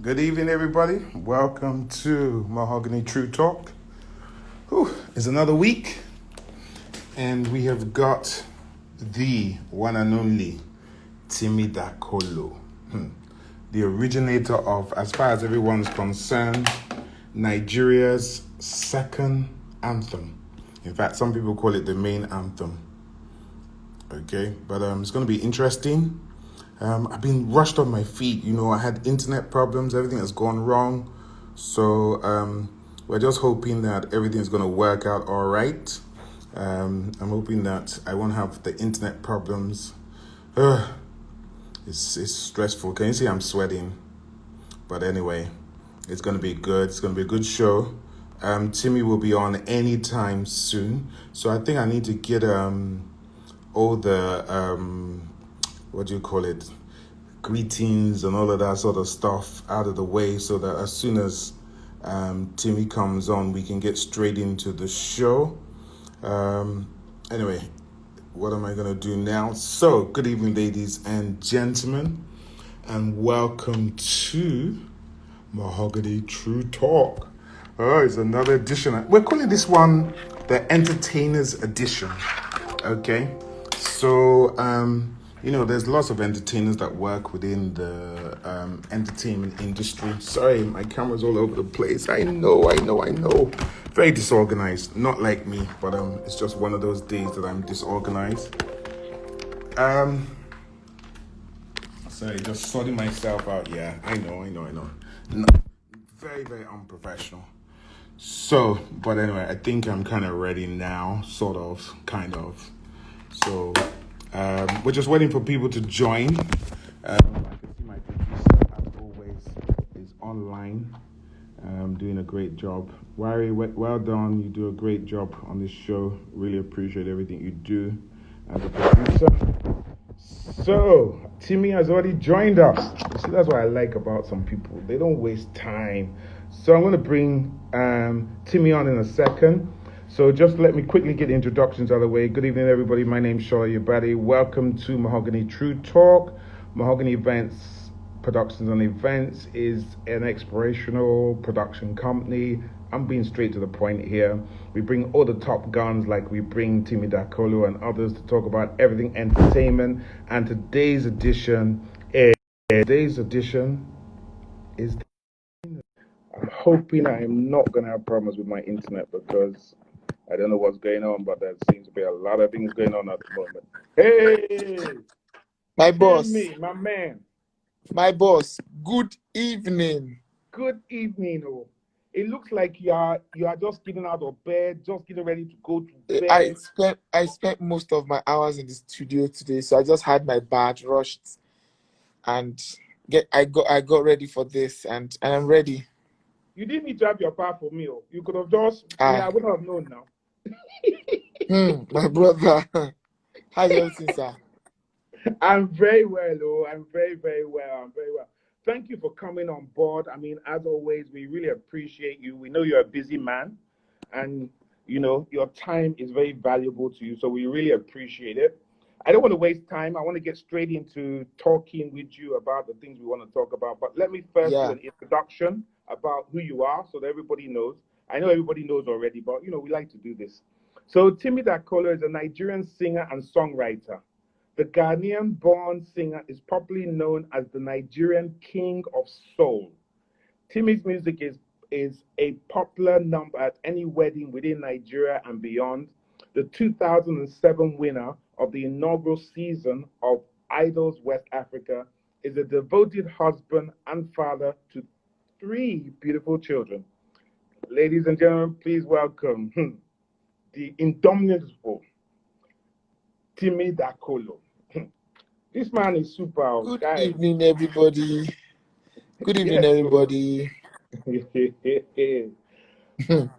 Good evening, everybody. Welcome to Mahogany True Talk. It's another week, and we have got the one and only Timi Dakolo, the originator of, as far as everyone's concerned, Nigeria's second anthem. In fact, some people call it the main anthem. Okay, but it's going to be interesting. I've been rushed off my feet. I had internet problems. Everything has gone wrong. So we're just hoping that everything's going to work out all right. I'm hoping that I won't have the internet problems. It's stressful. Can you see I'm sweating? But anyway, it's going to be good. It's going to be a good show. Timmy will be on anytime soon. So I think I need to get all the what do you call it, greetings and all of that sort of stuff out of the way, so that as soon as Timmy comes on, we can get straight into the show. Anyway, what am I going to do now? So, good evening, ladies and gentlemen, and welcome to Mahogany True Talk. Oh, it's another edition. We're calling this one the Entertainers Edition. Okay, so there's lots of entertainers that work within the entertainment industry. Sorry, my camera's all over the place. I know. Very disorganized. Not like me, but it's just one of those days that I'm disorganized. Sorry, just sorting myself out. Yeah, I know. No, very, very unprofessional. So, but anyway, I think I'm kind of ready now, kind of. So, we're just waiting for people to join. I can see my producer, as always, is online, doing a great job. Wari, well done. You do a great job on this show. Really appreciate everything you do as a producer. So, Timmy has already joined us. See, that's what I like about some people. They don't waste time. So I'm going to bring Timmy on in a second. So just let me quickly get the introductions out of the way. Good evening, everybody. My name's Shola Yabadi. Welcome to Mahogany True Talk. Mahogany Events, Productions and Events is an explorational production company. I'm being straight to the point here. We bring all the top guns, like we bring Timi Dakolo and others, to talk about everything entertainment. And today's edition is I'm hoping I am not going to have problems with my internet, because I don't know what's going on, but there seems to be a lot of things going on at the moment. Hey, My boss, Timmy, my man. good evening. Good evening. Oh, it looks like you are just getting out of bed, just getting ready to go to bed. I spent most of my hours in the studio today, so I just had my bath rushed and I got ready for this, and I'm ready. You didn't need to have your part for me. Oh. You could have just, I wouldn't have known now. My brother, how's everything, sir? I'm very well, oh. I'm very, very well. I'm very well. Thank you for coming on board. I mean, as always, we really appreciate you. We know you're a busy man, and your time is very valuable to you, so we really appreciate it. I don't want to waste time. I want to get straight into talking with you about the things we want to talk about. But let me first do an introduction about who you are, so that everybody knows. I know everybody knows already, but we like to do this. So Timi Dakolo is a Nigerian singer and songwriter. The Ghanaian-born singer is popularly known as the Nigerian King of Soul. Timi's music is a popular number at any wedding within Nigeria and beyond. The 2007 winner of the inaugural season of Idols West Africa is a devoted husband and father to 3 beautiful children. Ladies and gentlemen, please welcome the indomitable Timi Dakolo. This man is super. Good evening, everybody. Good evening, everybody.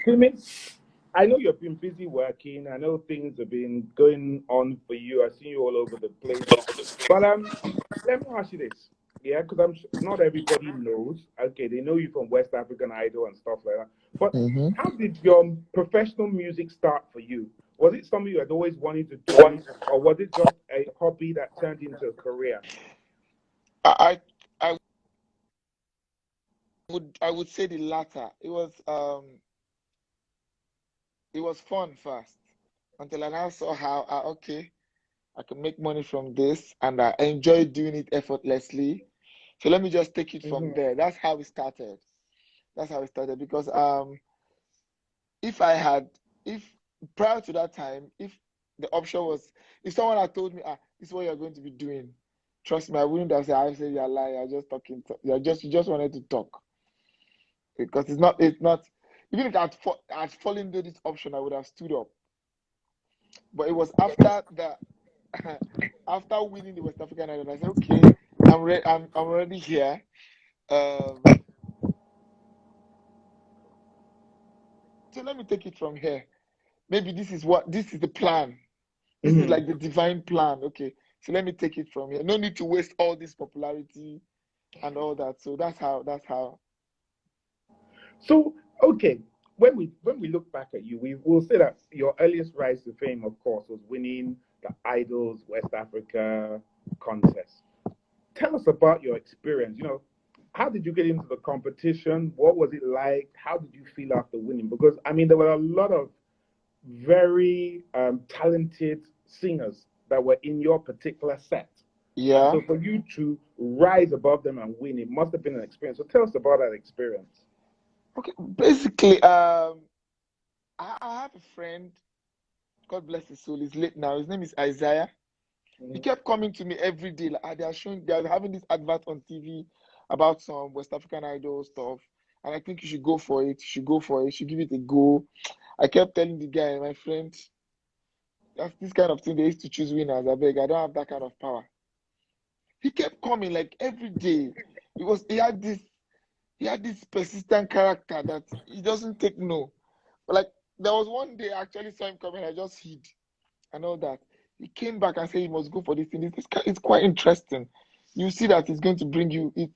Timi, I know you've been busy working. I know things have been going on for you. I've seen you all over the place. But let me ask you this. Yeah, because not everybody knows. Okay, they know you from West African Idol and stuff like that. But how did your professional music start for you? Was it something you had always wanted to do, or was it just a hobby that turned into a career? I would say the latter. It was fun first until I now saw how okay, I can make money from this and I enjoy doing it effortlessly. So let me just take it from there. That's how it started. That's how it started because if I had if prior to that time, if the option was if someone had told me, this is what you're going to be doing, trust me, I wouldn't have said you're lying, you're just talking, you just wanted to talk. Because it's not even if I'd fallen into this option, I would have stood up. But it was after the after winning the West African Idol, I said, okay, I'm already here. So let me take it from here. Maybe this is the plan. This is like the divine plan. Okay. So let me take it from here. No need to waste all this popularity and all that. So that's how. So, okay, when we look back at you, we will say that your earliest rise to fame, of course, was winning the Idols West Africa contest. Tell us about your experience. How did you get into the competition? What was it like? How did you feel after winning? Because I mean, there were a lot of very talented singers that were in your particular set. And Yeah. so for you to rise above them and win, it must have been an experience. So tell us about that experience. Okay. Basically, I have a friend, God bless his soul, he's late now. His name is Isaiah. He kept coming to me every day. Like, they are having this advert on TV about some West African Idol stuff. And I think you should go for it. You should go for it. You should give it a go. I kept telling the guy, my friend, that's this kind of thing they used to choose winners. I beg, I don't have that kind of power. He kept coming like every day. He had this persistent character that he doesn't take no. But like there was one day I actually saw him coming, I just hid and all that. He came back and said he must go for this thing. It's quite interesting. You see that it's going to bring you it.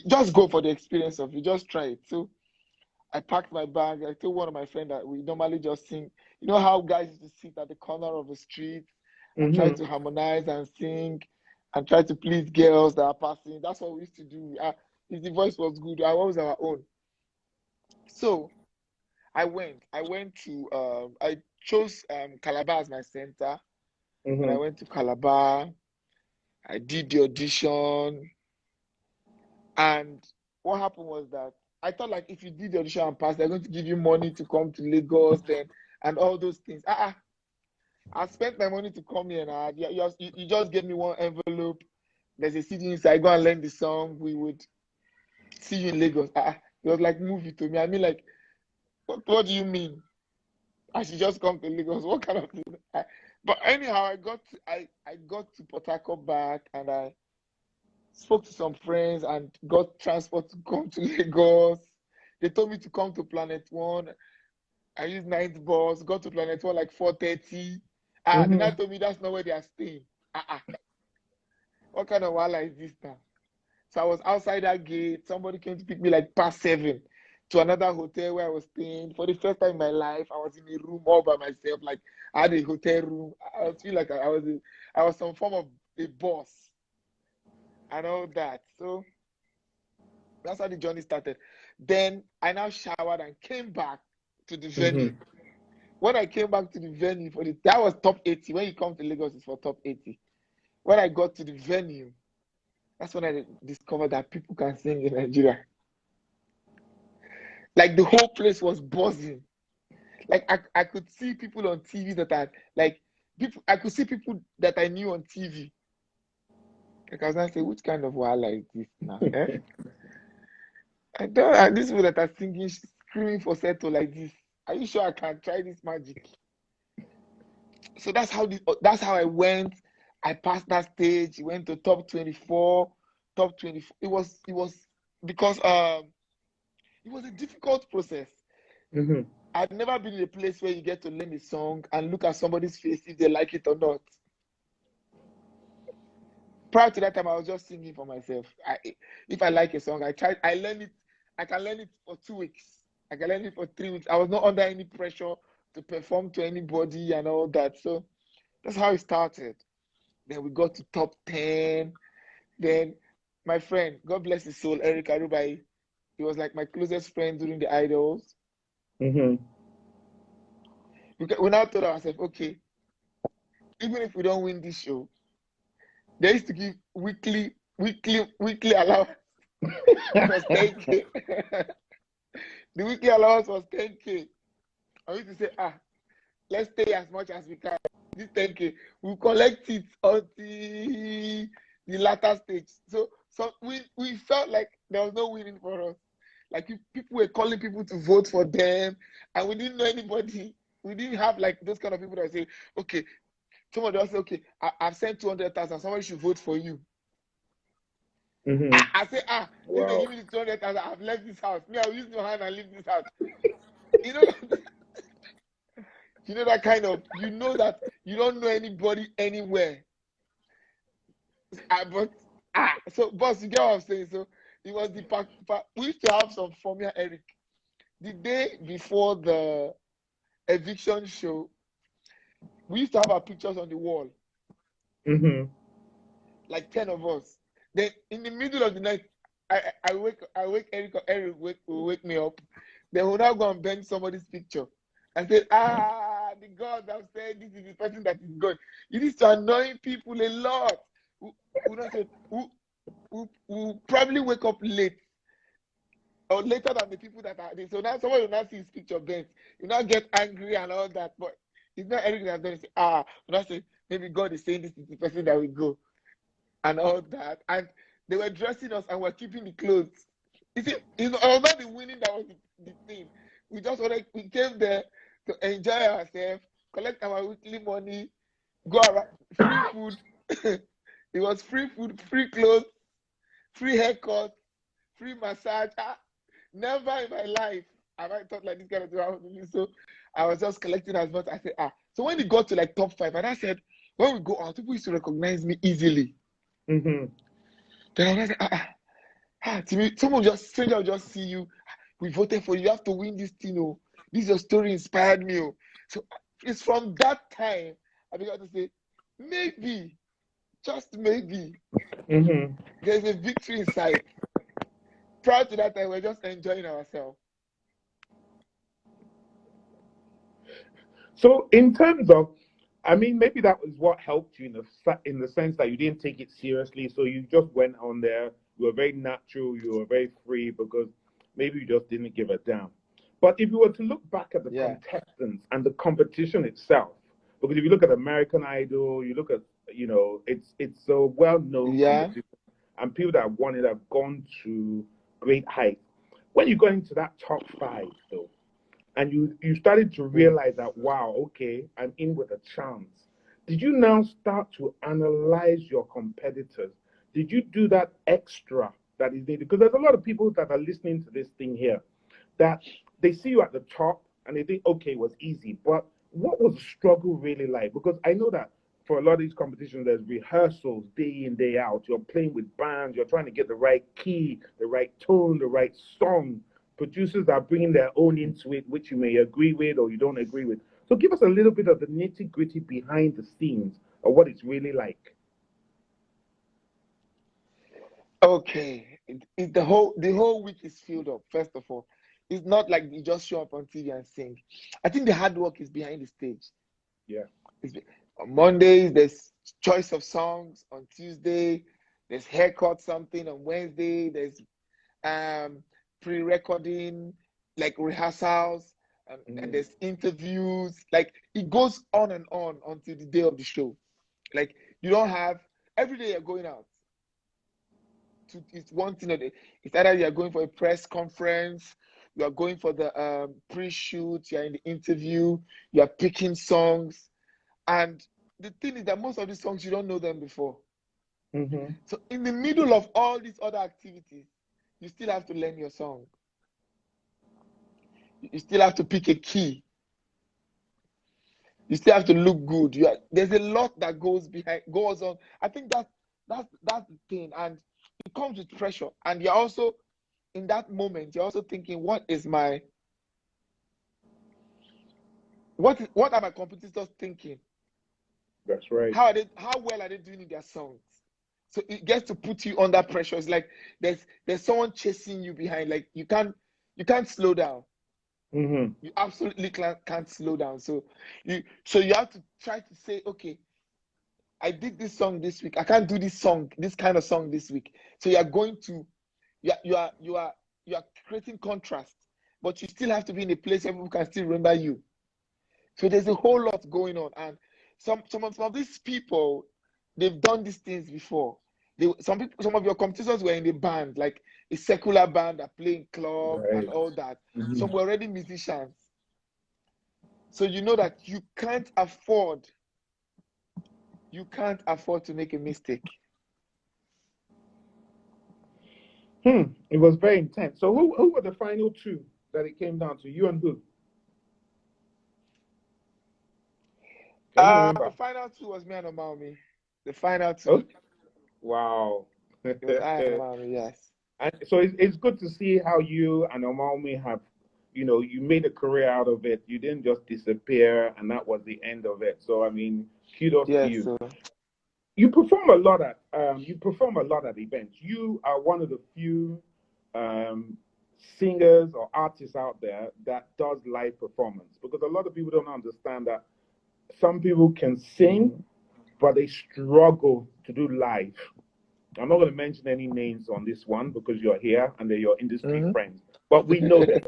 Just go for the experience of it. Just try it. So I packed my bag. I told one of my friends that we normally just sing. You know how guys used to sit at the corner of the street and try to harmonize and sing and try to please girls that are passing. That's what we used to do. If the voice was good, I was our own. So I went. I chose Calabar as my center. When I went to Calabar, I did the audition. And what happened was that I thought like if you did the audition and passed, they're going to give you money to come to Lagos then and all those things. I spent my money to come here now. You just gave me one envelope. There's a CD inside. Go and learn the song. We would see you in Lagos. It was like movie to me. I mean, like, what do you mean? I should just come to Lagos. What kind of thing? But anyhow, I got to Port Harcourt back and I spoke to some friends and got transport to come to Lagos. They told me to come to Planet One. I used night bus, got to Planet One like 4:30. Then I told me that's not where they are staying. What kind of wala is this now? So I was outside that gate. Somebody came to pick me like past 7 to another hotel where I was staying. For the first time in my life, I was in a room all by myself. Like I had a hotel room. I feel like I was some form of a boss and all that. So that's how the journey started. Then I now showered and came back to the venue. When I came back to the venue that was top 80. When you come to Lagos, it's for top 80. When I got to the venue, that's when I discovered that people can sing in Nigeria. Like the whole place was buzzing. Like I could see people on TV that I could see people that I knew on TV. Like I was not saying, which kind of wala is this now? I don't these people that are singing, screaming for settle like this. Are you sure I can try this magic? So that's how I went. I passed that stage, went to top 24, top 24. It was because it was a difficult process. I've never been in a place where you get to learn a song and look at somebody's face if they like it or not. Prior to that time, I was just singing for myself. If I like a song, I learn it. I can learn it for 2 weeks. I can learn it for 3 weeks. I was not under any pressure to perform to anybody and all that. So that's how it started. Then we got to top 10. Then my friend, God bless his soul, Eric Arubai, He was like my closest friend during the Idols. Mm-hmm. We now told ourselves, okay, even if we don't win this show, they used to give weekly allowance. It was 10K. The weekly allowance was 10K. I used to say, let's stay as much as we can. This 10K, we'll collect it until the latter stage. So we felt like there was no winning for us. Like people were calling people to vote for them, and we didn't know anybody. We didn't have like those kind of people that say, okay, somebody else say, okay, I've sent 200,000, somebody should vote for you. Mm-hmm. I say, if they Wow. give me the 200,000, I've left this house. Me, I'll use my hand and leave this house. You know, you know that kind of, you know that you don't know anybody anywhere. So boss, you get what I'm saying? So it was we used to have some Formula Eric. The day before the eviction show, we used to have our pictures on the wall, Mm-hmm. like 10 of us. Then in the middle of the night, I wake Eric, or Eric will wake me up. Then we'll now go and bend somebody's picture. I said, the God have said this is the person that is going. It is to annoy people a lot. We don't say, we'll probably wake up late or later than the people that are there. So now someone will not see his picture bent. You now get angry and all that. But it's not everything that's going to say, we'll not say, maybe God is saying this is the person that we go and all that. And they were dressing us and we're keeping the clothes. You see, it was not the winning that was the thing. We just wanted, we came there to enjoy ourselves, collect our weekly money, go around, free food. It was free food, free clothes, free haircut, free massage. Never in my life have I thought like this kind of thing happened to me. So I was just collecting as much. I said, So when it got to like top 5, and I said, when we go out, people used to recognize me easily. Mm-hmm. Then I said, Timi, stranger will just see you. We voted for you. You have to win this thing. Oh, this your story inspired me. Oh. So it's from that time I began to say, maybe, just maybe, Mm-hmm. there's a victory inside. Prior to that time, we're just enjoying ourselves. So in terms of, I mean, maybe that was what helped you in the sense that you didn't take it seriously. So you just went on there. You were very natural. You were very free because maybe you just didn't give a damn. But if you were to look back at the contestants and the competition itself, because if you look at American Idol, you look at, it's a well-known competition, and people that have won it have gone to great heights. When you got into that top 5, though, and you started to realize that, wow, okay, I'm in with a chance. Did you now start to analyze your competitors? Did you do that extra that is needed? Because there's a lot of people that are listening to this thing here that they see you at the top and they think, okay, it was easy. But what was the struggle really like? Because I know that for a lot of these competitions, there's rehearsals day in, day out. You're playing with bands, you're trying to get the right key, the right tone, the right song. Producers are bringing their own into it, which you may agree with or you don't agree with. So give us a little bit of the nitty gritty behind the scenes of what it's really like. Okay, the whole week is filled up. First of all, it's not like you just show up on TV and sing. I think the hard work is behind the stage. Yeah. On Mondays, there's choice of songs. On Tuesday, there's haircut something. On Wednesday, there's pre-recording, like rehearsals, and there's interviews. Like it goes on and on until the day of the show. Like you don't have every day you're going out. It's one thing a day. It's either you're going for a press conference, you are going for the pre-shoot, you're in the interview, you're picking songs, and the thing is that most of these songs you don't know them before. Mm-hmm. So in the middle of all these other activities, you still have to learn your song. You still have to pick a key. You still have to look good. There's a lot that goes on. I think that's the thing, and it comes with pressure. And you're also in that moment, you're also thinking, what are my competitors thinking? That's right. How well are they doing in their songs? So it gets to put you under pressure. It's like there's someone chasing you behind. Like you can't slow down. Mm-hmm. You absolutely can't slow down. So you have to try to say, okay, I did this song this week. I can't do this kind of song this week. So you are going to you are creating contrast, but you still have to be in a place where people can still remember you. So there's a whole lot going on, and some of these people, they've done these things before. Some of your competitors were in a band, like a secular band that play in club and Right. all that. Mm-hmm. Some were already musicians. So you know that you can't afford to make a mistake. It was very intense. So who were the final two that it came down to? You and who? Can you remember? The final two was me and Omami. The final two. Oh, wow. It was I and Omami, yes. And so it's good to see how you and Omalmi have, you made a career out of it. You didn't just disappear and that was the end of it. So I mean, kudos to Yes, you. so You perform a lot at events. You are one of the few um, singers or artists out there that does live performance, because a lot of people don't understand that some people can sing, but they struggle to do live. I'm not going to mention any names on this one because you're here and they're your industry friends, but we know them.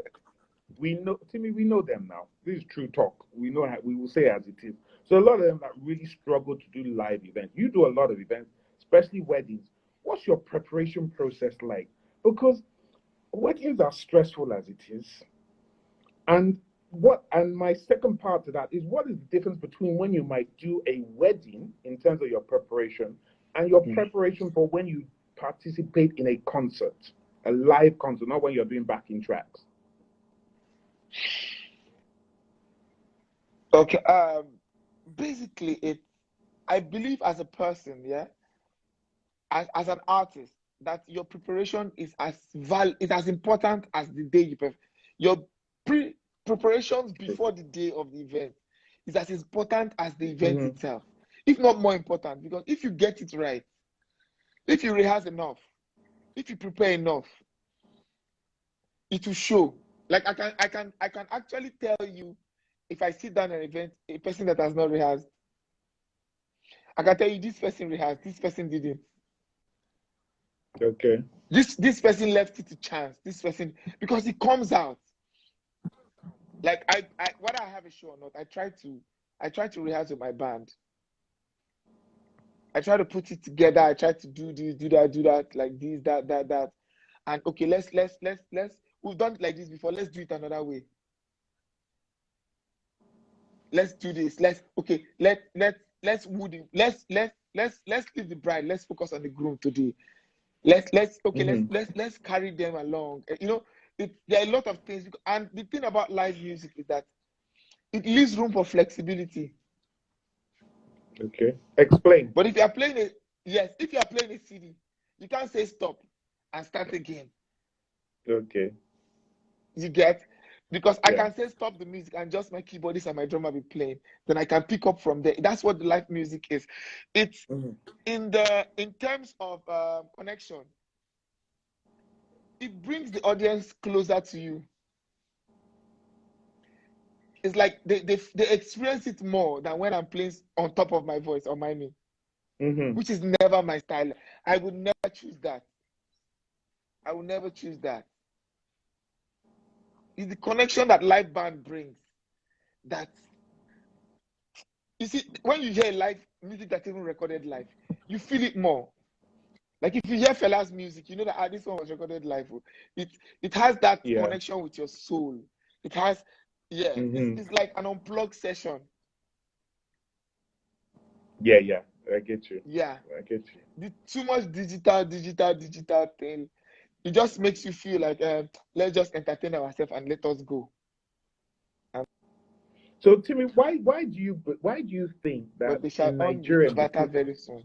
We know, Timmy, we know them now. This is true talk. We know how, we will say as it is. So a lot of them that really struggle to do live events. You do a lot of events, especially weddings. What's your preparation process like? Because weddings are stressful as it is. And my second part to that is, what is the difference between when you might do a wedding in terms of your preparation and your preparation for when you participate in a concert, a live concert, not when you're doing backing tracks? Okay. Basically, I believe as a person, yeah, as an artist, that your preparation is as important as the day you perform. Your preparations before the day of the event is as important as the event Mm-hmm. itself, if not more important. Because if you get it right, if you rehearse enough, if you prepare enough, it will show. Like I can actually tell you, if I sit down an event, a person that has not rehearsed, I can tell you this person rehearsed, this person didn't. Okay. This person left it to chance. This person, because it comes out. Like whether I have a show or not, I try to rehearse with my band. I try to put it together. I try to do this, do that, like this, that. And okay, let's we've done it like this before. Let's do it another way. Let's do this. Let's wood it. Let's leave the bride. Let's focus on the groom today. Let's carry them along. There are a lot of things, and the thing about live music is that it leaves room for flexibility. Okay. Explain. But if you are playing a CD, you can't say stop and start again. Okay. You get? Because I Yeah. can say stop the music and just my keyboardist and my drummer be playing. Then I can pick up from there. That's what the live music is. It's in terms of connection. It brings the audience closer to you. It's like they experience it more than when I'm playing on top of my voice or my name, which is never my style. I would never choose that. I will never choose that. It's the connection that live band brings. That, you see, when you hear live music that's even recorded live, you feel it more. Like if you hear Fela's music, you know that this one was recorded live. It has that connection with your soul. It has, it's like an unplugged session. Yeah. I get you. Yeah. I get you. Too much digital thing. It just makes you feel like let's just entertain ourselves and let us go. So Timmy, why do you think that But they shall in on Nigeria, the Vata because very soon.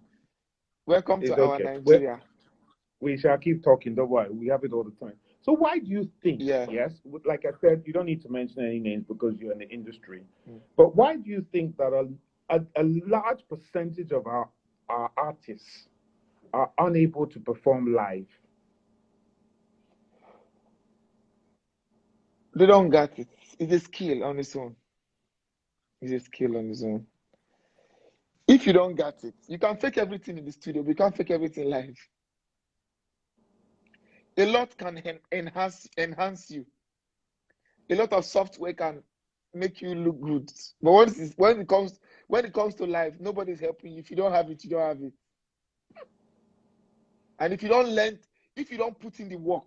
Welcome to it's our okay, Nigeria. we shall keep talking, don't worry, we have it all the time. So why do you think, Yeah. yes, like I said, you don't need to mention any names because you're in the industry, but why do you think that a large percentage of our artists are unable to perform live? They don't get it. It's a skill on its own. It's a skill on its own. If you don't get it, you can fake everything in the studio, but you can't fake everything live. A lot can enhance you. A lot of software can make you look good. But when it comes to life, nobody's helping you. If you don't have it, you don't have it. And if you don't put in the work,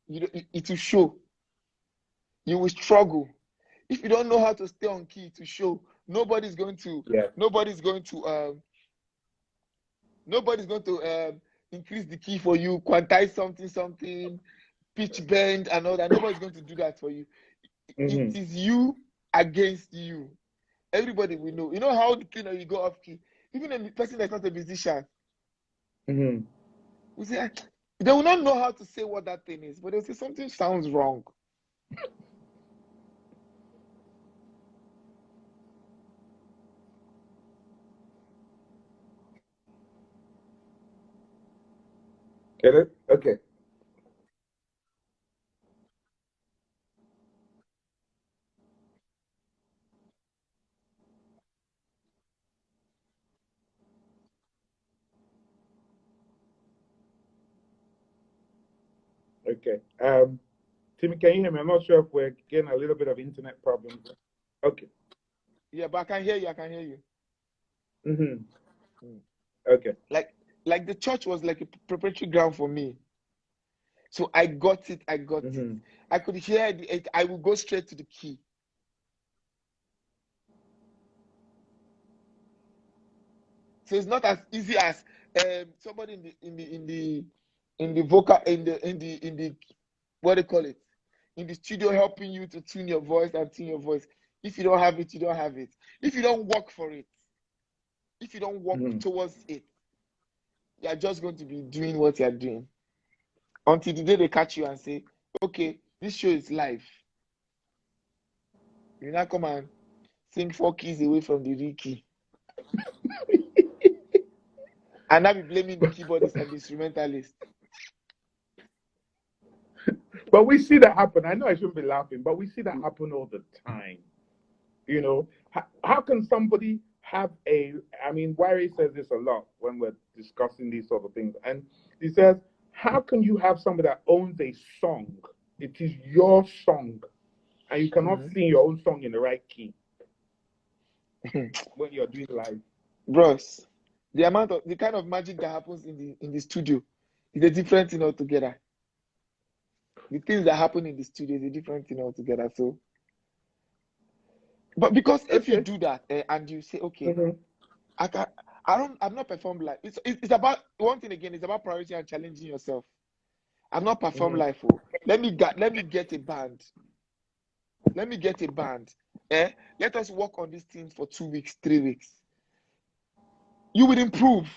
it will show. You will struggle. If you don't know how to stay on key, to show, nobody's going to increase the key for you, quantize something, pitch bend and all that. Nobody's going to do that for you. It is you against you. Everybody will know. You know how you go off key. Even a person that's not a musician, we say they will not know how to say what that thing is, but they'll say something sounds wrong. Get it? Okay. Okay. Timmy, can you hear me? I'm not sure if we're getting a little bit of internet problems. Okay. Yeah, but I can hear you. I can hear you. Okay. Like the church was like a preparatory ground for me. So I got it. I could hear it. I would go straight to the key. So it's not as easy as somebody in the vocal in the what do you call it, in the studio helping you to tune your voice and tune your voice. If you don't have it, you don't have it. If you don't work for it, if you don't work towards it, you are just going to be doing what you are doing until the day they catch you and say, okay, this show is live. You now come and sing 4 keys away from the real key. And I'll be blaming the keyboardist and the instrumentalist. But we see that happen. I know I shouldn't be laughing, but we see that happen all the time. You know, how can somebody have I mean, Wari says this a lot when we're discussing these sort of things. And he says, how can you have somebody that owns a song? It is your song. And you cannot sing your own song in the right key when you're doing live. Bros, the kind of magic that happens in the studio is a different thing altogether. The things that happen in the studio is a different thing altogether. So, but because if you do that and you say, okay, I've not performed live. It's about one thing again. It's about priority and challenging yourself. I've not performed live. Oh, let me get a band. Let me get a band. Let us work on these things for 2 weeks, 3 weeks. You will improve.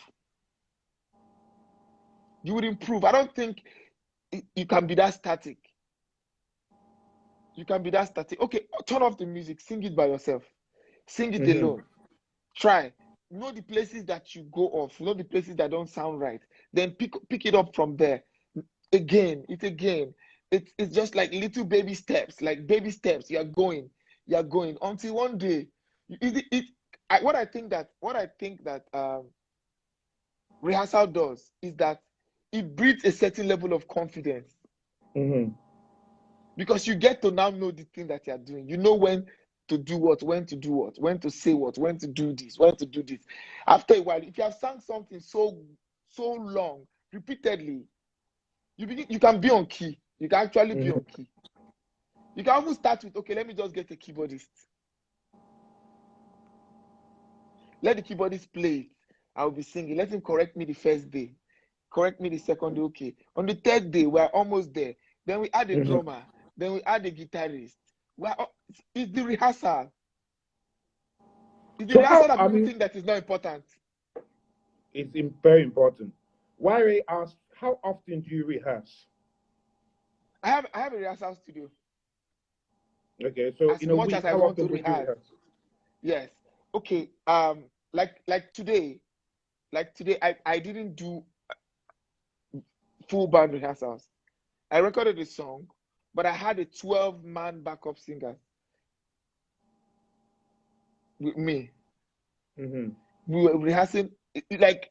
You will improve. I don't think you can be that static. You can be that static. Okay, turn off the music. Sing it by yourself. Sing it alone. Try. Know the places that you go off. Know the places that don't sound right. Then pick it up from there. Again. It's just like little baby steps. Like baby steps. You're going until one day. What I think that rehearsal does is that it breeds a certain level of confidence. Because you get to now know the thing that you're doing. You know when to do what, when to do what, when to say what, when to do this, when to do this. After a while, if you have sung something so long, repeatedly, you can be on key. You can actually be on key. You can even start with, okay, let me just get a keyboardist. Let the keyboardist play it. I'll be singing. Let him correct me the first day. Correct me the second day. Okay. On the third day, we're almost there. Then we add a drummer. Then we add a guitarist. It's the rehearsal. It's the rehearsal that people think that is not important. It's very important. Wari asked, how often do you rehearse? I have a rehearsal studio. Okay, so as much as I want to rehearse. Yes. Okay. Like today, I didn't do full band rehearsals. I recorded a song, but I had a 12-man backup singer with me. Mm-hmm. We were rehearsing, like,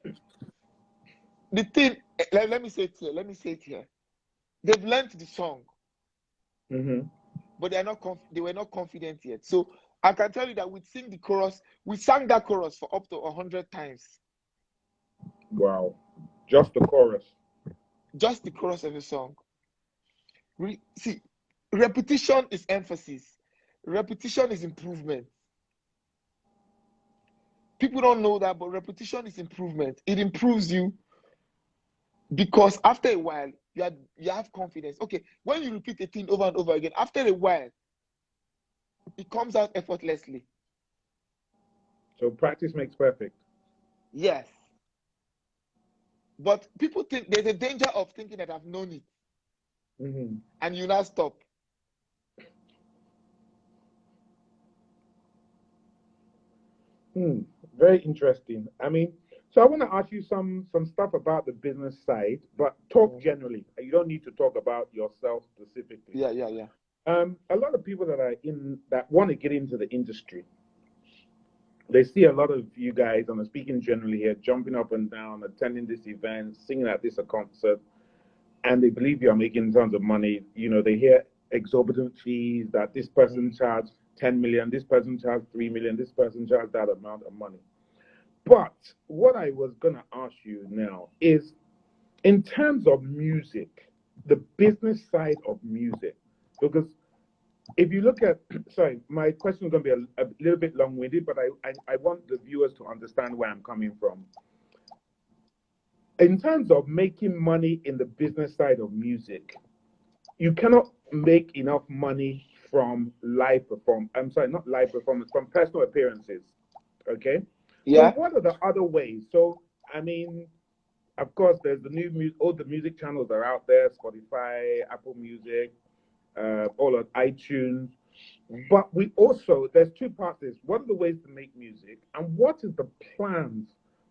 the thing, let me say it here. Let me say it here. They've learned the song, Mm-hmm. but they were not confident yet. So I can tell you that we sing the chorus. We sang that chorus for up to 100 times. Wow. Just the chorus. Just the chorus of the song. See, repetition is emphasis. Repetition is improvement. People don't know that, but repetition is improvement. It improves you because after a while, you have confidence. Okay, when you repeat a thing over and over again, after a while, it comes out effortlessly. So practice makes perfect. Yes. But people think there's a danger of thinking that I've known it. Mm-hmm. And you now stop. Very interesting. I mean, so I want to ask you some stuff about the business side, but talk generally. You don't need to talk about yourself specifically. Yeah. A lot of people that want to get into the industry, they see a lot of you guys, and I'm speaking generally here, jumping up and down, attending this event, singing at this concert, and they believe you're making tons of money. You know, they hear exorbitant fees that this person charged 10 million, this person charged 3 million, this person charged that amount of money. But what I was going to ask you now is, in terms of music, the business side of music, because if you look at, sorry, my question is going to be a little bit long-winded, but I want the viewers to understand where I'm coming from. In terms of making money in the business side of music, you cannot make enough money from live performance. I'm sorry, not live performance, from personal appearances. Okay? Yeah. So what are the other ways? So, I mean, of course, there's the new music, all the music channels are out there, Spotify, Apple Music, all of iTunes. But we also, there's two parts to this. What are the ways to make music? And what is the plans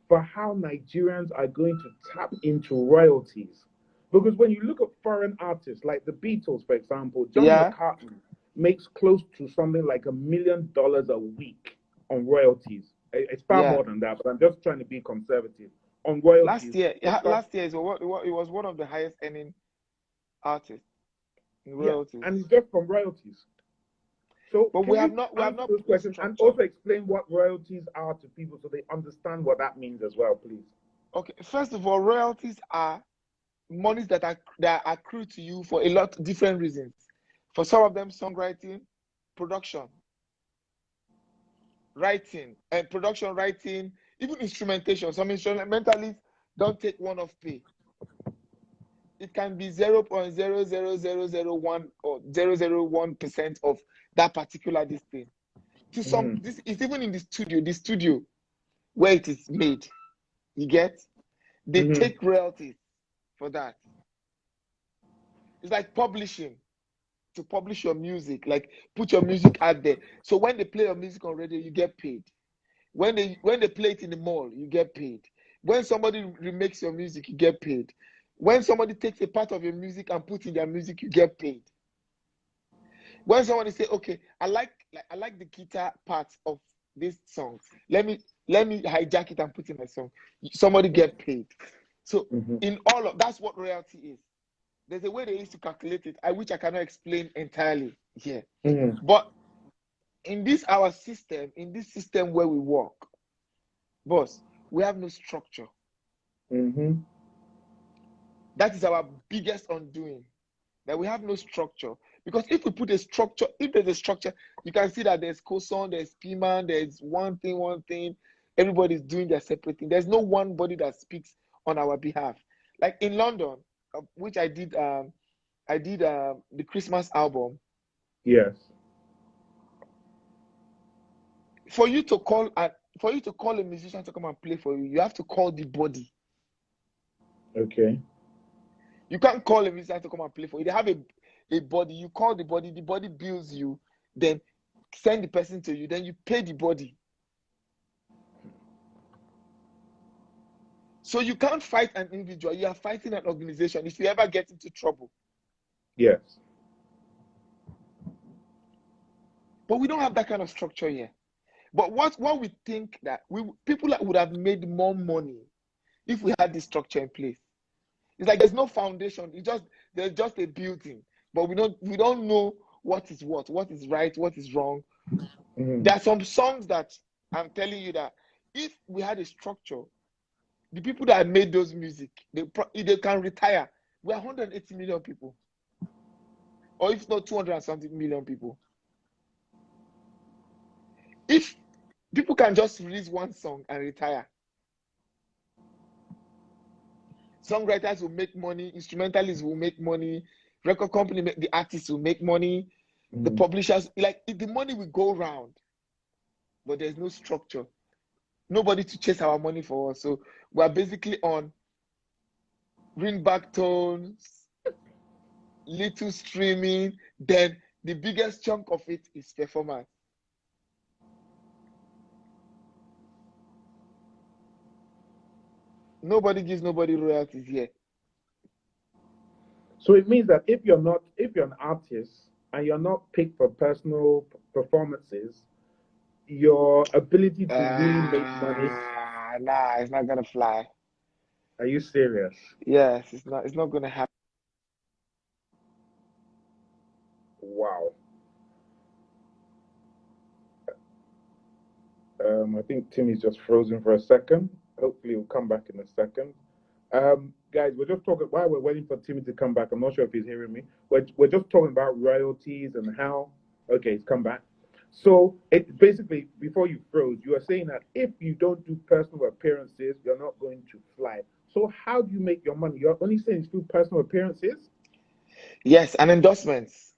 for how Nigerians are going to tap into royalties? Because when you look at foreign artists, like the Beatles, for example, John McCartney makes close to something like $1 million a week on royalties. It's far more than that, but I'm just trying to be conservative. On royalties. Last year it was one of the highest earning artists in royalties. Yeah, and just from royalties. So, but we have not those questions and also explain what royalties are to people so they understand what that means as well, please. Okay, first of all, royalties are monies that accrue to you for a lot of different reasons. For some of them, songwriting, production, writing, even instrumentation. Some instrumentalists don't take one-off pay. It can be 0.00001 or 0.001% of that particular thing. This is even in the studio where it is made. You get? They take royalties for that. It's like publishing. To publish your music, like put your music out there. So when they play your music on radio, you get paid. When they play it in the mall, you get paid. When somebody remakes your music, you get paid. When somebody takes a part of your music and puts in their music, you get paid. When somebody say, okay, I like the guitar part of this song, let me hijack it and put in my song, somebody get paid. So in all of that's what royalty is. There's a way they used to calculate it, which I cannot explain entirely here. But in this system where we work, boss, we have no structure. That is our biggest undoing, that we have no structure. Because if we put a structure, if there's a structure, you can see that there's Koson, there's P-Man, there's one thing. Everybody's doing their separate thing. There's no one body that speaks on our behalf. Like in London, which I did the Christmas album. Yes. For you to call a musician to come and play for you, you have to call the body. Okay. You can't call a musician to come and play for you. They have a body. You call the body bills you, then send the person to you, then you pay the body. So you can't fight an individual, you are fighting an organization if you ever get into trouble. Yes. But we don't have that kind of structure here. But what we think that people that would have made more money if we had this structure in place. It's like there's no foundation. There's just a building, but we don't know what is right, what is wrong. There are some songs that I'm telling you that if we had a structure, the people that made those music, they can retire. We are 180 million people, or if not 200 and something million people. If people can just release one song and retire, songwriters will make money, instrumentalists will make money, record company, the artists will make money, the publishers, like the money will go round, but there's no structure, nobody to chase our money for us. So we're basically on ringback tones, little streaming, then the biggest chunk of it is performance. Nobody gives nobody royalties here. So it means that if you're an artist and you're not picked for personal performances, your ability to really make money. Nah, it's not gonna fly. Are you serious? Yes, it's not gonna happen. Wow. I think Timmy's just frozen for a second. Hopefully he'll come back in a second. Guys, we're just talking while we're waiting for Timmy to come back. I'm not sure if he's hearing me. We're just talking about royalties and how. Okay, he's come back. So it basically, before you froze, you were saying that if you don't do personal appearances, you're not going to fly. So how do you make your money? You're only saying it's through personal appearances? Yes, and endorsements.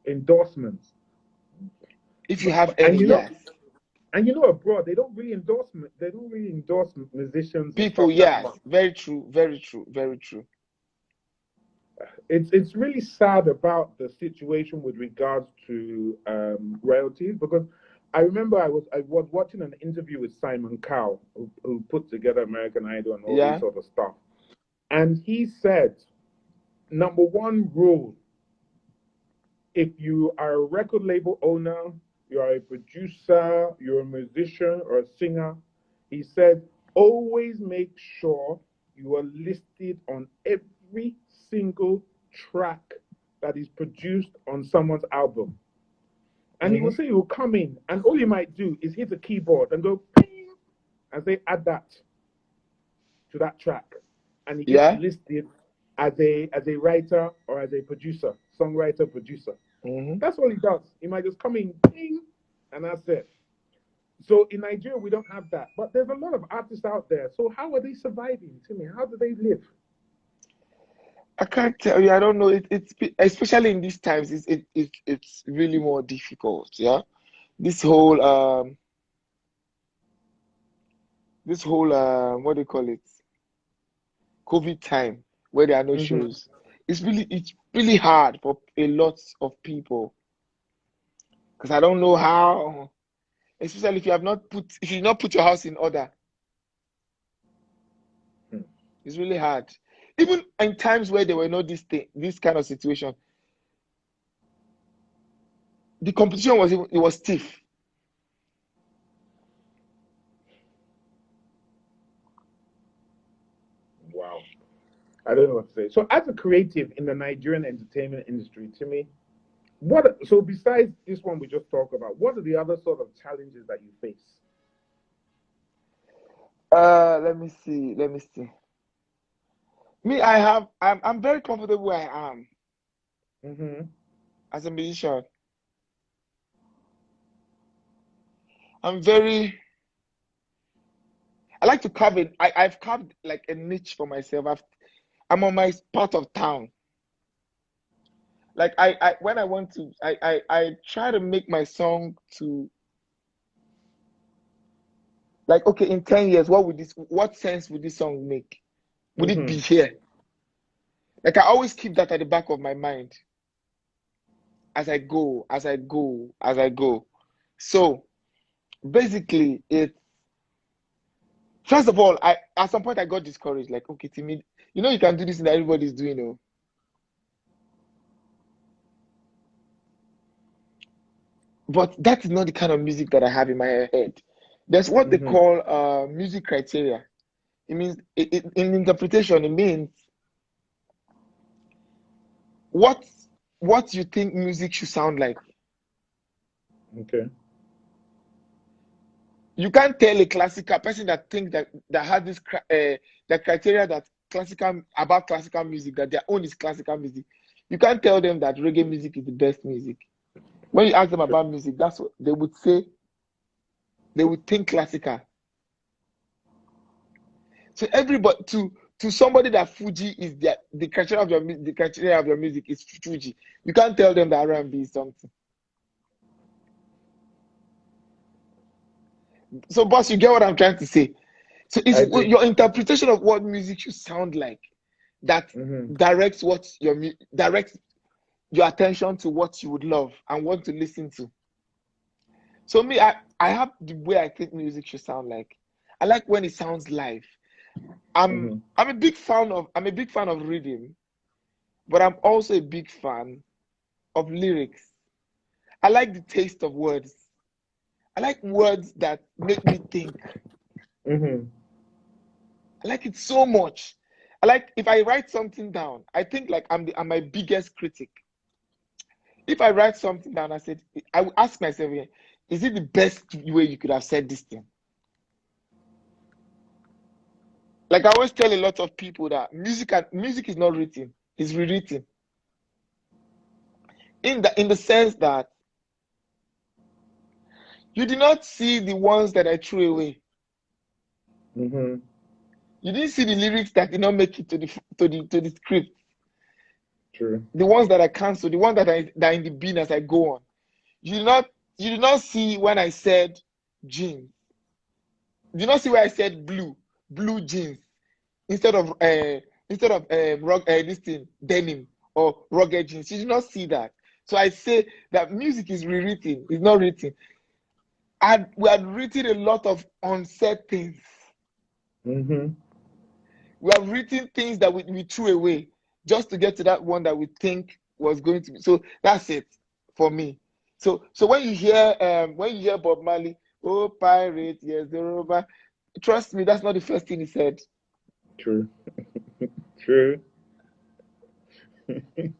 Endorsements. If you have any, yes. And abroad they don't really endorse musicians. People, yes. Very true, very true, very true. It's really sad about the situation with regards to royalties, because I remember I was watching an interview with Simon Cowell, who put together American Idol and all this sort of stuff, and he said, number one rule: if you are a record label owner, you are a producer, you're a musician or a singer, he said, always make sure you are listed on every single track that is produced on someone's album. And he will say, he will come in, and all you might do is hit a keyboard and go ping, and say, add that to that track. And he gets listed as a writer or as a producer, songwriter, producer. That's all he does. He might just come in, ping, and that's it. So in Nigeria, we don't have that. But there's a lot of artists out there. So how are they surviving, Timmy? How do they live? I can't tell you. I don't know. It's especially in these times. It's really more difficult. Yeah, this whole what do you call it? COVID time, where there are no shows. It's really hard for a lot of people, because I don't know how. Especially if you not put your house in order. It's really hard. Even in times where there were no this kind of situation, the competition was stiff. Wow. I don't know what to say. So as a creative in the Nigerian entertainment industry, Timmy, so besides this one we just talked about, what are the other sort of challenges that you face? Let me see. Me, I'm very comfortable where I am. As a musician. I like to carve it. I've carved like a niche for myself. I'm on my part of town. Like when I want to, I try to make my song to, like, okay, in 10 years, what sense would this song make? Would it be here? Like, I always keep that at the back of my mind as I go. So basically, First of all, at some point I got discouraged. Like, okay, Timi, you can do this thing that everybody's doing. But that is not the kind of music that I have in my head. There's what they call music criteria. It means, in interpretation, it means what you think music should sound like. Okay. You can't tell a classical person that thinks that has this the criteria that about classical music, that their own is classical music. You can't tell them that reggae music is the best music. When you ask them about music, that's what they would say. They would think classical. So everybody, to somebody that Fuji is the criteria of your music is Fuji. You can't tell them that R&B is something. So, boss, you get what I'm trying to say. So it's your interpretation of what music should sound like that directs your attention to what you would love and want to listen to. So me, I have the way I think music should sound like. I like when it sounds live. I'm a big fan of reading, but I'm also a big fan of lyrics. I like the taste of words. I like words that make me think. I like it so much. I like if I write something down, I think like I'm my biggest critic. If I write something down, I will ask myself, is it the best way you could have said this thing? Like I always tell a lot of people that music is not written, it's rewritten. In the sense that you did not see the ones that I threw away. You didn't see the lyrics that did not make it to the script. True. The ones that I canceled, the ones that are in the bin as I go on. You did not see when I said jeans. You did not see where I said blue jeans instead of this thing denim or rugged jeans. You did not see that. So I say that music is rewritten, it's not written. And we had written a lot of unsaid things. We have written things that we threw away just to get to that one that we think was going to be. So that's it for me. So when you hear Bob Marley, oh pirate, yes, the rover, trust me, that's not the first thing he said. True. True.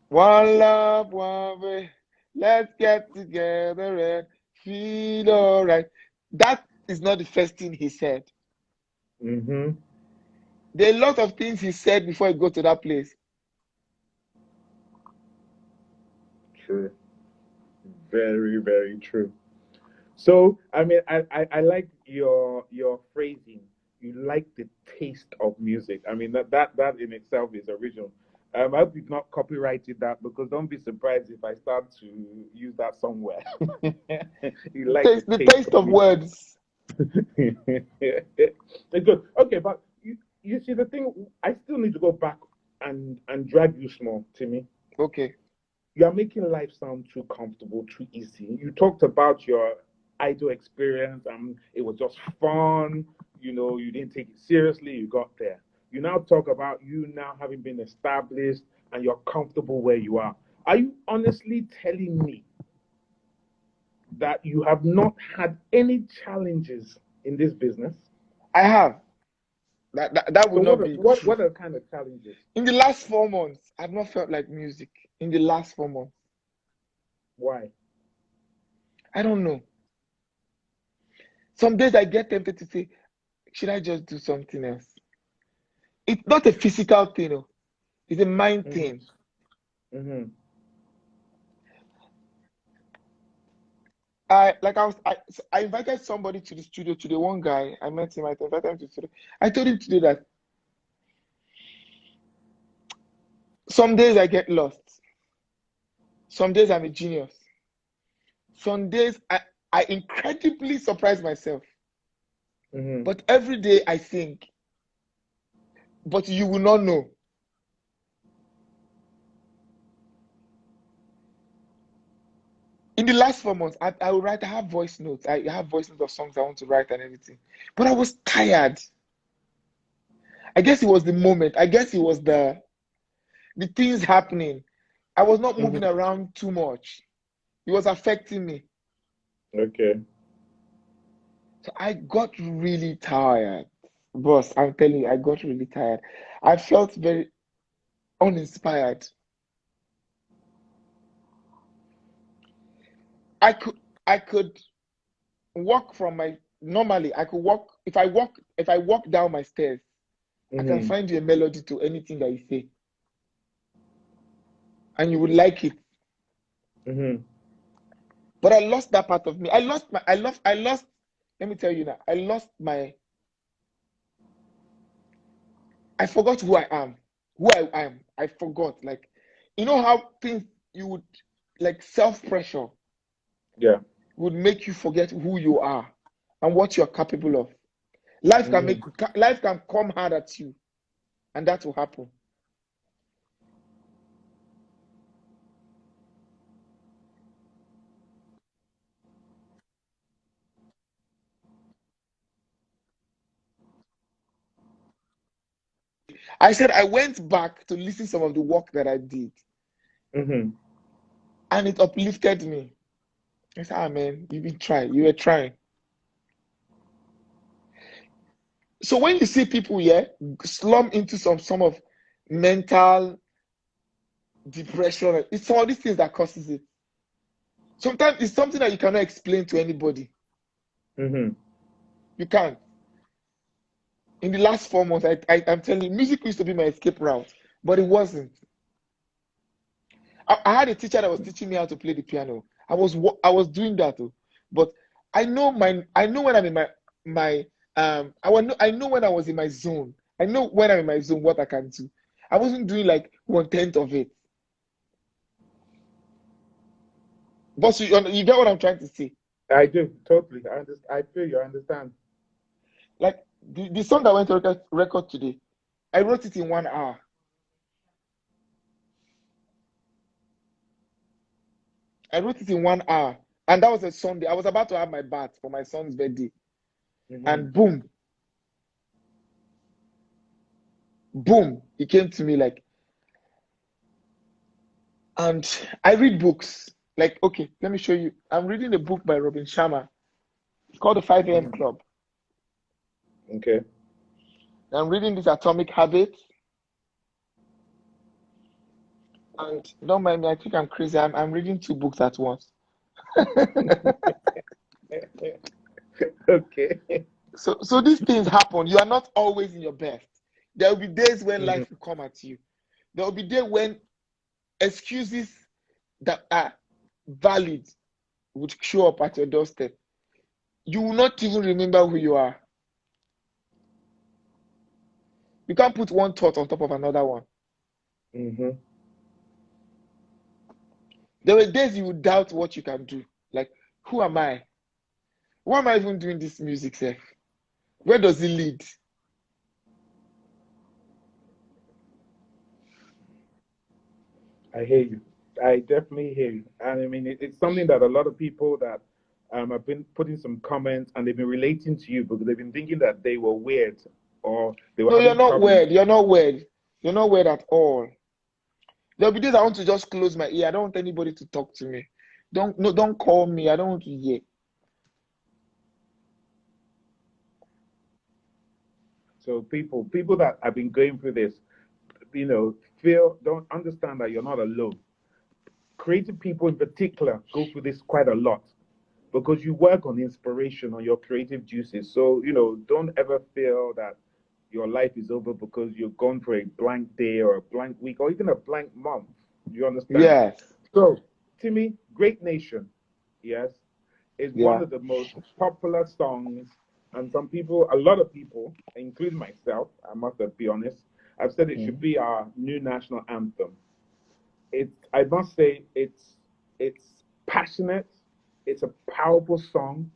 One love, one way, let's get together and feel all right. That is not the first thing he said. There are a lot of things he said before he got to that place. True. Very, very true. So, I mean, I like your phrasing. You like the taste of music. I mean, that in itself is original. I hope you've not copyrighted that, because don't be surprised if I start to use that somewhere. You like the taste of words. Good. Okay, but you see the thing. I still need to go back and drag you small, Timmy. Okay. You are making life sound too comfortable, too easy. You talked about your idol experience, and it was just fun. You didn't take it seriously. You got there. You now talk about you now having been established and you're comfortable where you are. Are you honestly telling me that you have not had any challenges in this business? I have. That would not be what true. What are the kind of challenges? In the last 4 months, I've not felt like music. In the last 4 months. Why? I don't know. Some days I get tempted to say, should I just do something else? It's not a physical thing, it's a mind thing. I invited somebody to the studio today. One guy, I met him, I invited him to the studio. I told him today that some days I get lost. Some days I'm a genius. Some days I incredibly surprise myself. But every day I think, but you will not know. In the last 4 months, I have voice notes. I have voice notes of songs I want to write and everything. But I was tired. I guess it was the moment. I guess it was the things happening. I was not moving around too much. It was affecting me. Okay. So I got really tired. Boss, I'm telling you, I got really tired. I felt very uninspired. I could walk from my normally I could walk if I walk down my stairs, I can find you a melody to anything that you say. And you would like it. But I lost that part of me. I lost, let me tell you now, I forgot who I am. Who I am. I forgot. Like, you know how things you would, like self-pressure Yeah. would make you forget who you are and what you're capable of. Life can come hard at you, and that will happen. I said I went back to listen to some of the work that I did, and it uplifted me. I said, ah man, you've been trying, you were trying. So when you see people slump into some of mental depression, it's all these things that causes it. Sometimes it's something that you cannot explain to anybody. You can't. In the last 4 months, I'm telling you, music used to be my escape route, but it wasn't. I had a teacher that was teaching me how to play the piano. I was doing that too, but I know when I'm in I know when I was in my zone. I know when I'm in my zone what I can do. I wasn't doing like 1/10 of it. But you get what I'm trying to say. I do totally. I feel you. I understand. Like the song that went to record today, I wrote it in 1 hour. I wrote it in 1 hour, and that was a Sunday. I was about to have my bath for my son's birthday, and boom, boom, it came to me like. And I read books. Like, okay, let me show you. I'm reading a book by Robin Sharma. It's called The 5 a.m. Club. Okay. I'm reading this Atomic Habits. And don't mind me, I think I'm crazy. I'm reading 2 books at once. Okay. So these things happen. You are not always in your best. There will be days when life will come at you. There will be days when excuses that are valid would show up at your doorstep. You will not even remember who you are. You can't put one thought on top of another one. There were days you would doubt what you can do. Like, who am I? Why am I even doing this music, Seth? Where does it lead? I hear you. I definitely hear you. And I mean, it's something that a lot of people that have been putting some comments and they've been relating to you because they've been thinking that they were weird or they were No, you're having not problems. weird. You're not weird. You're not weird at all. There'll be days I want to just close my ear. I don't want anybody to talk to me. Don't call me. I don't want to hear. So people that have been going through this, don't understand that you're not alone. Creative people in particular go through this quite a lot because you work on inspiration, on your creative juices. So, don't ever feel that your life is over because you've gone for a blank day or a blank week or even a blank month. You understand? Yes. So, Timmy, Great Nation, yes, is one Yeah. of the most popular songs. And a lot of people, including myself, I must be honest, I've said it should be our new national anthem. I must say, it's passionate. It's a powerful song.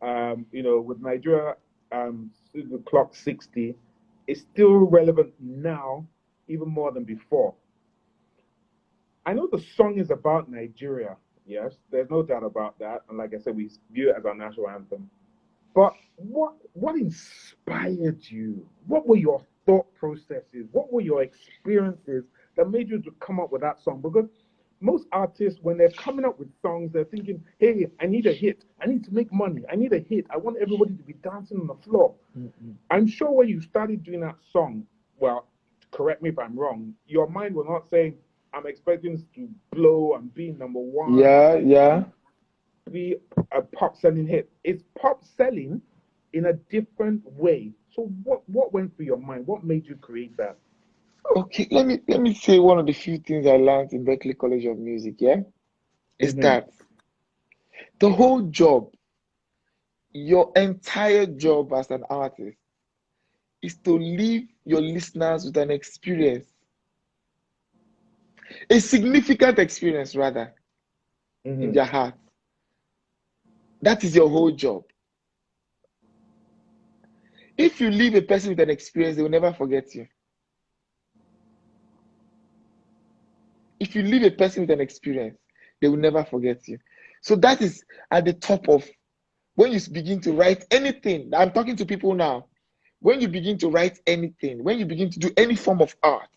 With Nigeria, the clock 60, it's still relevant now, even more than before. I know the song is about Nigeria. Yes, there's no doubt about that. And like I said, we view it as our national anthem. But what inspired you? What were your thought processes? What were your experiences that made you to come up with that song? Because most artists, when they're coming up with songs, they're thinking, "Hey, I need a hit. I need to make money. I need a hit. I want everybody to be dancing on the floor." I'm sure when you started doing that song, well, correct me if I'm wrong, your mind was not saying, "I'm expecting this to blow and be number one. I'm Yeah, expecting yeah. to be a pop selling hit." It's pop selling in a different way. So what went through your mind? What made you create that? Okay, let me say one of the few things I learned in Berkeley College of Music, yeah, is Mm-hmm. that the whole job, your entire job as an artist, is to leave your listeners with an experience, a significant experience rather, in Mm-hmm. their heart. That is your whole job. If you leave a person with an experience, they will never forget you. If you leave a person with an experience, they will never forget you. So that is at the top of when you begin to write anything. I'm talking to people now. When you begin to write anything, when you begin to do any form of art,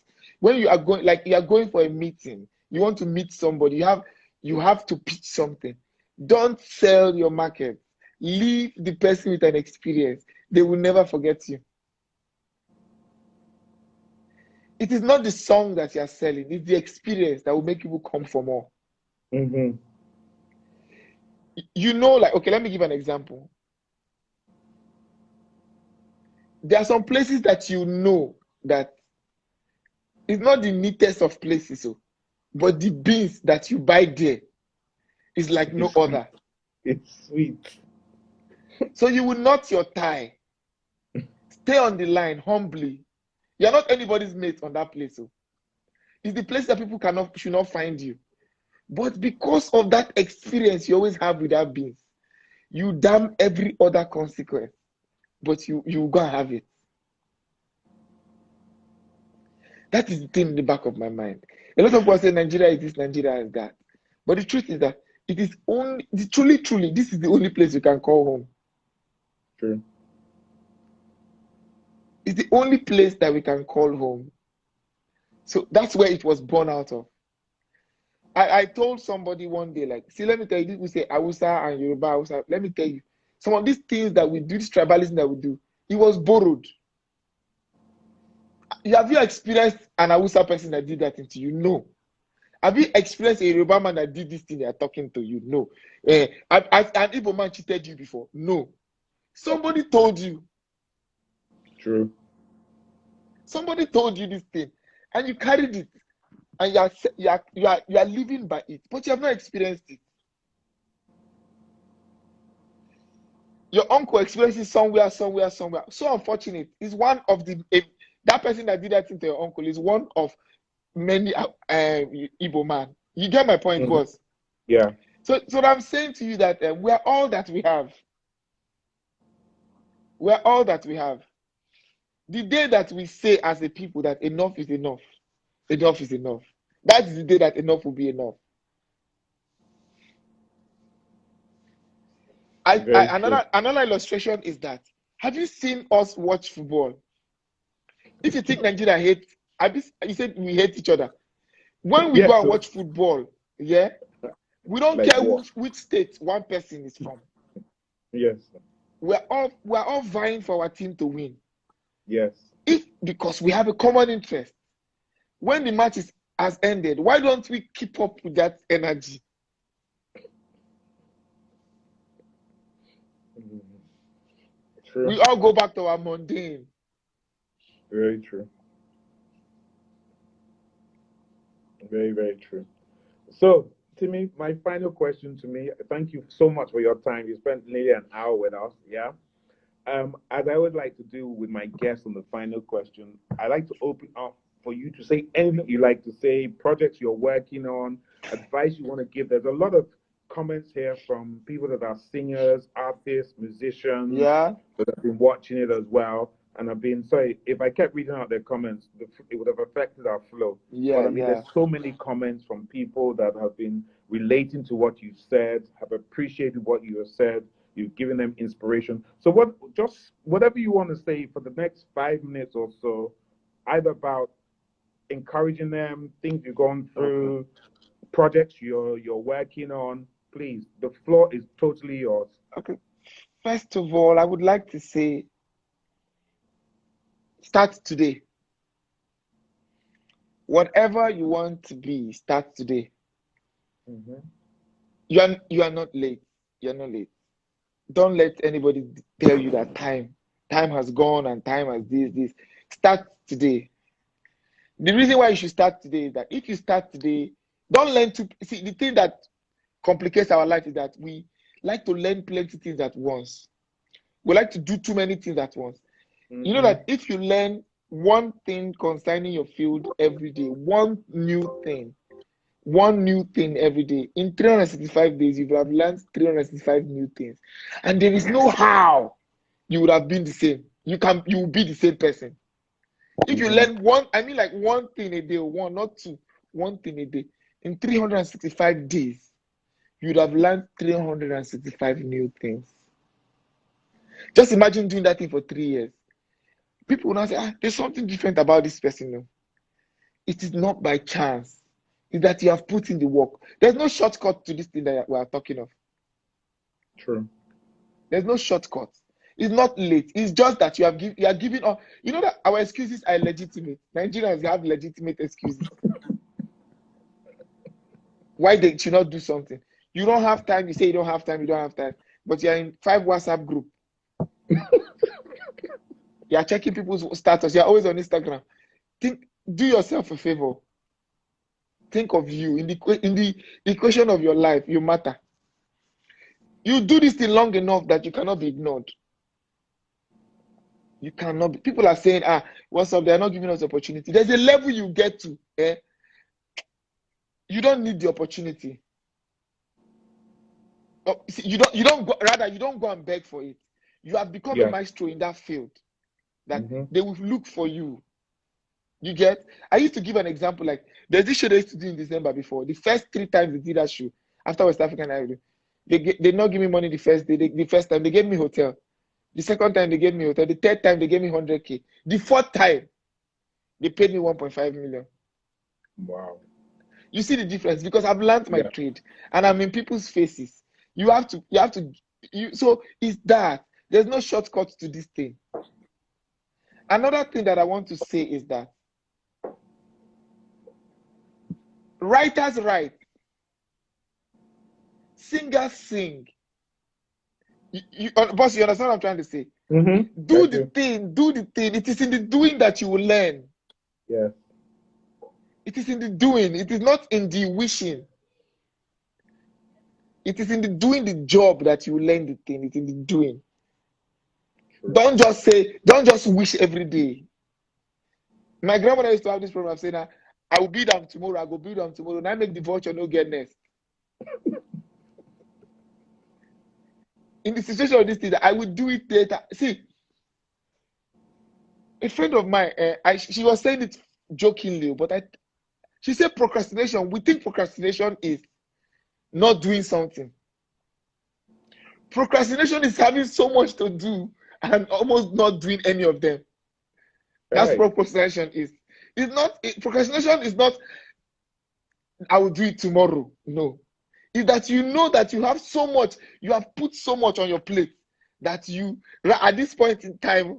when you are going, like you are going for a meeting, you want to meet somebody, you have to pitch something. Don't sell your market. Leave the person with an experience. They will never forget you. It is not the song that you are selling, it's the experience that will make people come for more. Mm-hmm. Like, okay, let me give an example. There are some places that that it's not the neatest of places, but the beans that you buy there is like no It's sweet. other. It's sweet. So you will knot your tie, stay on the line humbly. You're not anybody's mate on that place. It's the place that people should not find you. But because of that experience you always have with that beans, you damn every other consequence. But you go and have it. That is the thing in the back of my mind. A lot of people say Nigeria is this, Nigeria is that. But the truth is that it is only truly, this is the only place you can call home. True. It's the only place that we can call home. So that's where it was born out of. I told somebody one day, like, see, let me tell you, we say Hausa and Yoruba Hausa. Let me tell you, some of these things that we do, this tribalism that we do, it was borrowed. Have you experienced an Hausa person that did that thing to you? No. Have you experienced a Yoruba man that did this thing they are talking to you? No. An Igbo man cheated you before? No. Somebody told you. True. Somebody told you this thing, and you carried it, and you are living by it, but you have not experienced it. Your uncle experiences somewhere. So unfortunate. Is one of that person that did that thing to your uncle is one of many Igbo man. You get my point, Mm-hmm. boss. Yeah. So I'm saying to you that we are all that we have. We are all that we have. The day that we say as a people that enough is enough, enough is enough. That is the day that enough will be enough. Very true. Another illustration is that, have you seen us watch football? If you think Nigeria hates, you said we hate each other. When we Yes. go and So watch football, yeah, we don't like care what? which state one person is from. Yes. We're all vying for our team to win. Yes. Because we have a common interest. When the match has ended, why don't we keep up with that energy? Mhm. True. We all go back to our mundane. Very true. Very, very true. So, Timmy, my final question to me, thank you so much for your time. You spent nearly an hour with us. Yeah. As I would like to do with my guests on the final question, I like to open up for you to say anything you like to say, projects you're working on, advice you want to give. There's a lot of comments here from people that are singers, artists, musicians Yeah, that have been watching it as well. And I've been sorry if I kept reading out their comments, it would have affected our flow. But yeah, I mean, there's yeah. so many comments from people that have been relating to what you said, have appreciated what you have said, You've given them inspiration. So what? Just whatever you want to say for the next 5 minutes or so, either about encouraging them, things you've gone through, projects you're working on. Please, the floor is totally yours. Okay. First of all, I would like to say, start today. Whatever you want to be, start today. Mm-hmm. You are not late. You're not late. Don't let anybody tell you that time has gone and time has this. Start today. The reason why you should start today is that if you start today, don't learn to see the thing that complicates our life is that we like to learn plenty things at once. We like to do too many things at once. You know Mm-hmm. that if you learn one thing concerning your field every day, one new thing every day, in 365 days, you will have learned 365 new things. And there is no how you would have been the same. You will be the same person. If you Mm-hmm. learn one, I mean like one thing a day, one, not two, one thing a day, in 365 days, you'd have learned 365 new things. Just imagine doing that thing for 3 years. People will now say, there's something different about this person. No, it is not by chance. It's that you have put in the work. There's no shortcut to this thing that we are talking of. True. There's no shortcut. It's not late. It's just that you are giving up. You know that our excuses are legitimate. Nigerians have legitimate excuses. Why they should not do something. You don't have time. You say you don't have time. You don't have time. But you're in 5 WhatsApp group. You are checking people's status. You're always on Instagram. Do yourself a favor. Think of you in the equation of your life. You matter. You do this thing long enough that you cannot be ignored. You cannot be. People are saying, what's up? They're not giving us opportunity. There's a level you get to. You don't need the opportunity. See, you don't go, rather you don't go and beg for it. You have become a maestro in that field that they will look for you. You get? I used to give an example, like there's this show they used to do in December before. The first 3 times they did that show after West African Idol, they not give me money the first day. The first time they gave me hotel. The second time they gave me hotel. The third time they gave me 100K. The fourth time they paid me 1.5 million. Wow. You see the difference because I've learned my trade and I'm in people's faces. So it's that there's no shortcut to this thing. Another thing that I want to say is that writers write, singers sing. Boss, you understand what I'm trying to say? Mm-hmm. Do the thing. It is in the doing that you will learn. Yes. It is in the doing. It is not in the wishing. It is in the doing the job that you will learn the thing. It's in the doing. True. Don't just wish every day. My grandmother used to have this problem of saying, I will build them tomorrow, I go build them tomorrow. Now I make the vulture no get nest. In the situation of this thing, I will do it later. See, a friend of mine, she was saying it jokingly, but she said procrastination. We think procrastination is not doing something. Procrastination is having so much to do and almost not doing any of them. That's what procrastination is. Procrastination is not, I will do it tomorrow. No. It's that you know that you have so much, you have put so much on your plate that you, at this point in time,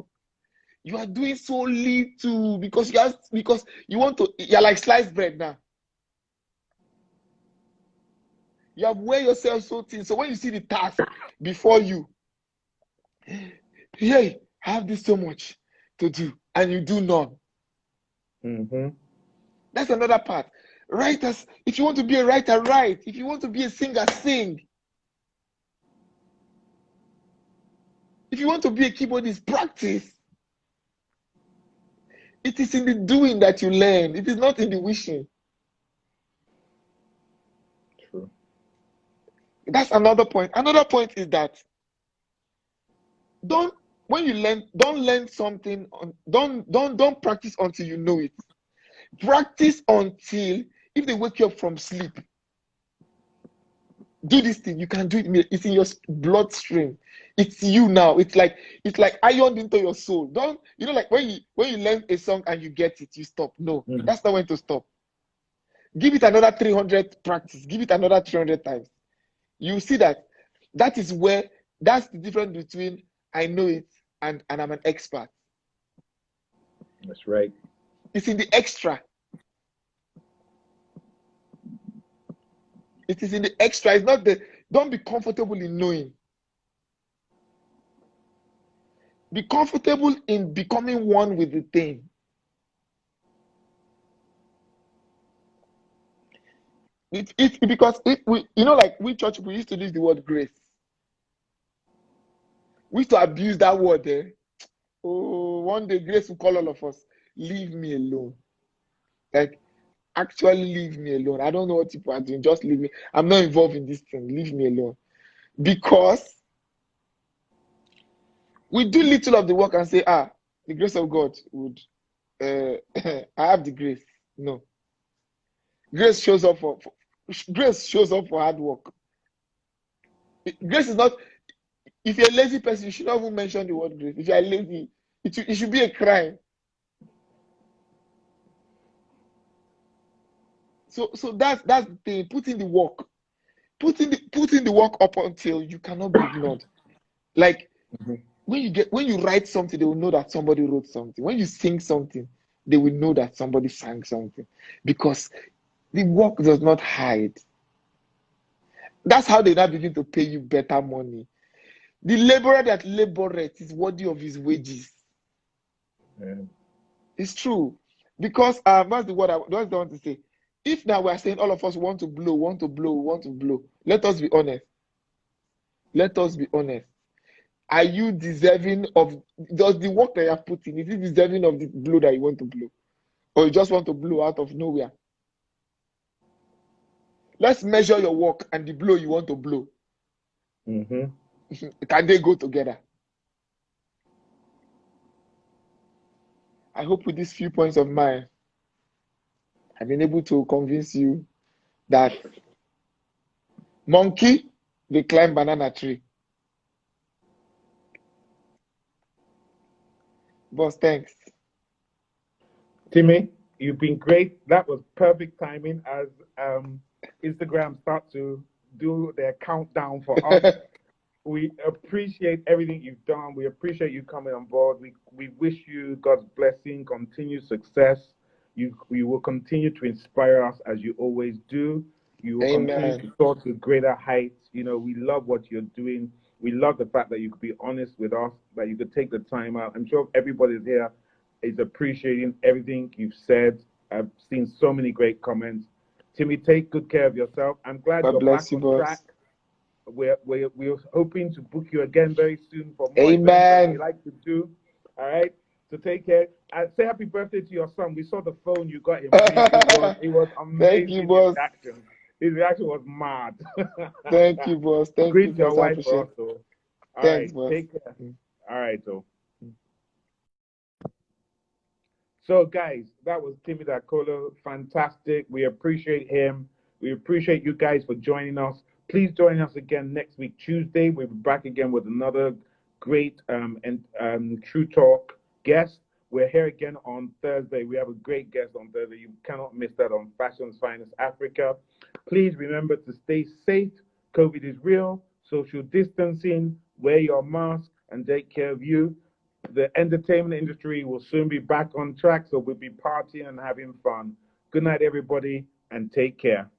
you are doing so little because you want to, you're like sliced bread now. You have weighed yourself so thin. So when you see the task before you, hey, I have this so much to do, and you do none. Mm-hmm. That's another part. Writers, if you want to be a writer, write. If you want to be a singer, sing. If you want to be a keyboardist, practice. It is in the doing that you learn. It is not in the wishing. True. That's another point. Another point is that don't learn something. Don't practice until you know it. Practice until if they wake you up from sleep. Do this thing. You can do it. It's in your bloodstream. It's you now. It's like ironed into your soul. Don't like when you learn a song and you get it, you stop. No, that's not when to stop. Give it another 300 practice. Give it another 300 times. You see that is where that's the difference between I know it and I'm an expert. That's right. It's in the extra. It is in the extra. It's not the. Don't be comfortable in knowing. Be comfortable in becoming one with the thing. Because we, like we church, we used to use the word grace. We used to abuse that word there. Oh, one day grace will call all of us. Leave me alone. Like, actually leave me alone. I don't know what people are doing. Just leave me. I'm not involved in this thing. Leave me alone. Because we do little of the work and say, the grace of God would, I have the grace. No. Grace shows up for hard work. Grace is not, if you're a lazy person, you should not even mention the word grace. If you're lazy, it should be a crime. So that's the thing. Put in the work. Put in the work up until you cannot be ignored. Like, when you write something, they will know that somebody wrote something. When you sing something, they will know that somebody sang something. Because the work does not hide. That's how they now begin to pay you better money. The laborer that laboreth is worthy of his wages. Yeah. It's true. Because that's the word I want to say. If now we are saying all of us want to blow, let us be honest. Let us be honest. Are you deserving of, does the work that you have put in, is it deserving of the blow that you want to blow? Or you just want to blow out of nowhere? Let's measure your work and the blow you want to blow. Can they go together? I hope with these few points of mine, I've been able to convince you that monkey, they climb banana tree. Boss, thanks. Timi, you've been great. That was perfect timing as Instagram starts to do their countdown for us. We appreciate everything you've done. We appreciate you coming on board. We wish you God's blessing, continued success. You will continue to inspire us as you always do. You will continue to soar to greater heights. We love what you're doing. We love the fact that you could be honest with us, that you could take the time out. I'm sure everybody's here is appreciating everything you've said. I've seen so many great comments. Timi, take good care of yourself. I'm glad God you're bless back you, on boss. track. We're hoping to book you again very soon for more events that we like to do. All right. So take care. Say happy birthday to your son. We saw the phone you got him. It was amazing. Thank you, boss. His reaction was mad. Thank you, boss. Thank Greet you, your boss. wife also. All Thanks, right. boss. Take care. All right, So, guys, that was Timi Dakolo. Fantastic. We appreciate him. We appreciate you guys for joining us. Please join us again next week, Tuesday. We'll be back again with another great True Talk guest. We're here again on Thursday. We have a great guest on Thursday. You cannot miss that on Fashion's Finest Africa. Please remember to stay safe. COVID is real. Social distancing. Wear your mask and take care of you. The entertainment industry will soon be back on track, so we'll be partying and having fun. Good night, everybody, and take care.